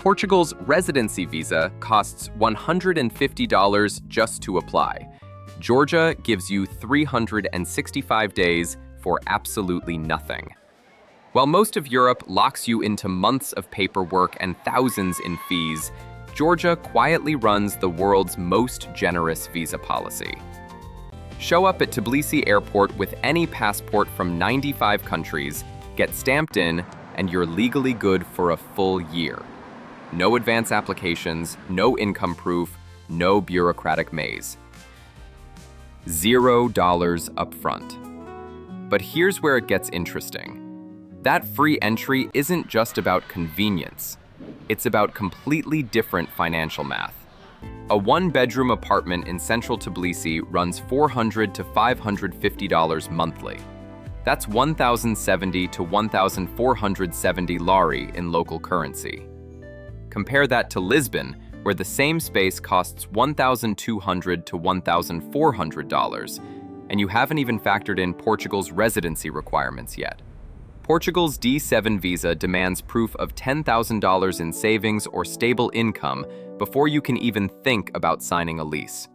Portugal's residency visa costs $150 just to apply. Georgia gives you 365 days for absolutely nothing. While most of Europe locks you into months of paperwork and thousands in fees, Georgia quietly runs the world's most generous visa policy. Show up at Tbilisi airport with any passport from 95 countries, get stamped in, and you're legally good for a full year. No advance applications, no income proof, no bureaucratic maze. $0 upfront. But here's where it gets interesting. That free entry isn't just about convenience. It's about completely different financial math. A one-bedroom apartment in central Tbilisi runs $400 to $550 monthly. That's 1,070 to 1,470 lari in local currency. Compare that to Lisbon, where the same space costs $1,200 to $1,400, and you haven't even factored in Portugal's residency requirements yet. Portugal's D7 visa demands proof of $10,000 in savings or stable income before you can even think about signing a lease.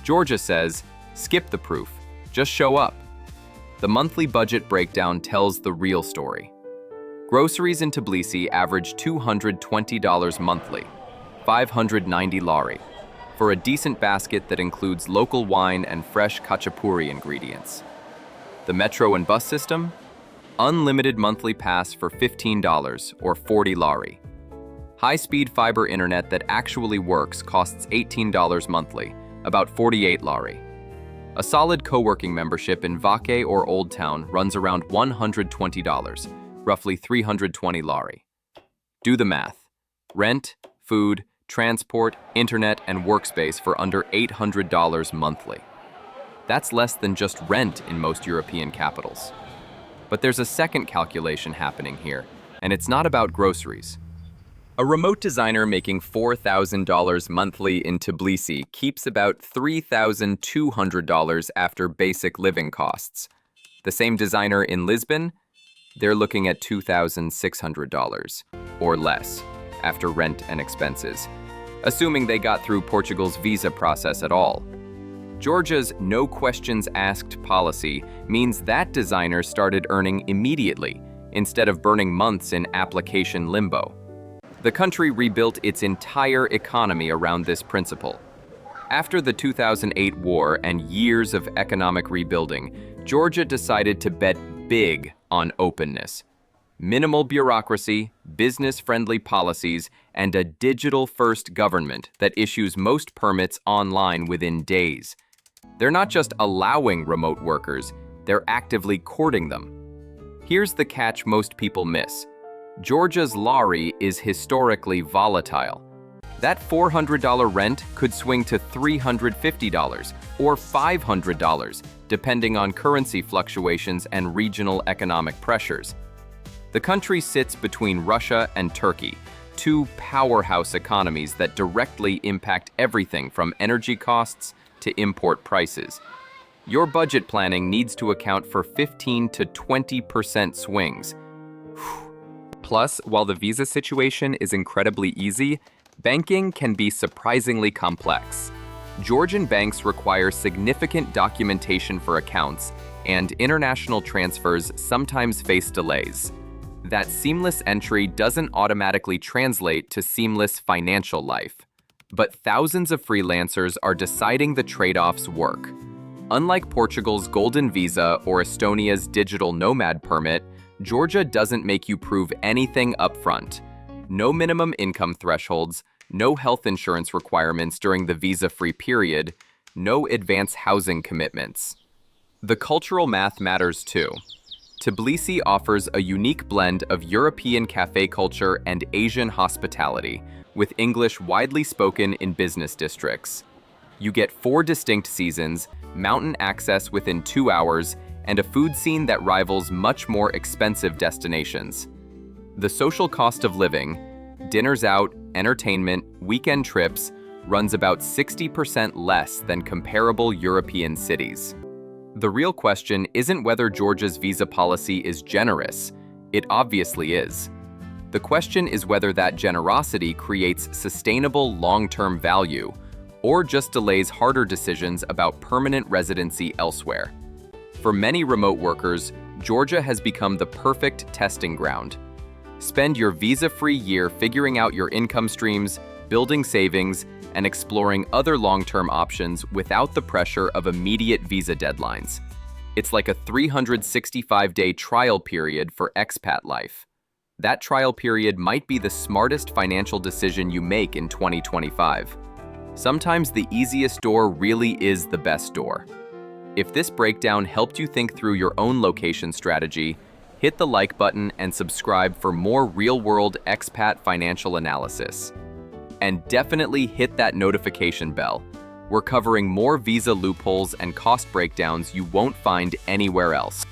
Georgia says, skip the proof, just show up. The monthly budget breakdown tells the real story. Groceries in Tbilisi average $220 monthly, 590 lari, for a decent basket that includes local wine and fresh khachapuri ingredients. The metro and bus system? Unlimited monthly pass for $15 or 40 lari. High-speed fiber internet that actually works costs $18 monthly, about 48 lari. A solid co-working membership in Vaque or Old Town runs around $120, roughly 320 lari. Do the math. Rent, food, transport, internet, and workspace for under $800 monthly. That's less than just rent in most European capitals. But there's a second calculation happening here, and it's not about groceries. A remote designer making $4,000 monthly in Tbilisi keeps about $3,200 after basic living costs. The same designer in Lisbon, they're looking at $2,600 or less after rent and expenses, assuming they got through Portugal's visa process at all. Georgia's no questions asked policy means that designer started earning immediately instead of burning months in application limbo. The country rebuilt its entire economy around this principle. After the 2008 war and years of economic rebuilding, Georgia decided to bet big on openness. Minimal bureaucracy, business-friendly policies, and a digital-first government that issues most permits online within days. They're not just allowing remote workers, they're actively courting them. Here's the catch most people miss. Georgia's lari is historically volatile. That $400 rent could swing to $350 or $500, depending on currency fluctuations and regional economic pressures. The country sits between Russia and Turkey, two powerhouse economies that directly impact everything from energy costs to import prices. Your budget planning needs to account for 15 to 20% swings. Plus, while the visa situation is incredibly easy, banking can be surprisingly complex. Georgian banks require significant documentation for accounts, and international transfers sometimes face delays. That seamless entry doesn't automatically translate to seamless financial life. But thousands of freelancers are deciding the trade-offs work. Unlike Portugal's Golden Visa or Estonia's Digital Nomad permit, Georgia doesn't make you prove anything upfront. No minimum income thresholds, no health insurance requirements during the visa-free period, no advance housing commitments. The cultural math matters too. Tbilisi offers a unique blend of European cafe culture and Asian hospitality, with English widely spoken in business districts. You get 4 distinct seasons, mountain access within 2 hours, and a food scene that rivals much more expensive destinations. The social cost of living, dinners out, entertainment, weekend trips, runs about 60% less than comparable European cities. The real question isn't whether Georgia's visa policy is generous. It obviously is. The question is whether that generosity creates sustainable long-term value or just delays harder decisions about permanent residency elsewhere. For many remote workers, Georgia has become the perfect testing ground. Spend your visa-free year figuring out your income streams, building savings, and exploring other long-term options without the pressure of immediate visa deadlines. It's like a 365-day trial period for expat life. That trial period might be the smartest financial decision you make in 2025. Sometimes the easiest door really is the best door. If this breakdown helped you think through your own location strategy, hit the like button and subscribe for more real-world expat financial analysis. And definitely hit that notification bell. We're covering more visa loopholes and cost breakdowns you won't find anywhere else.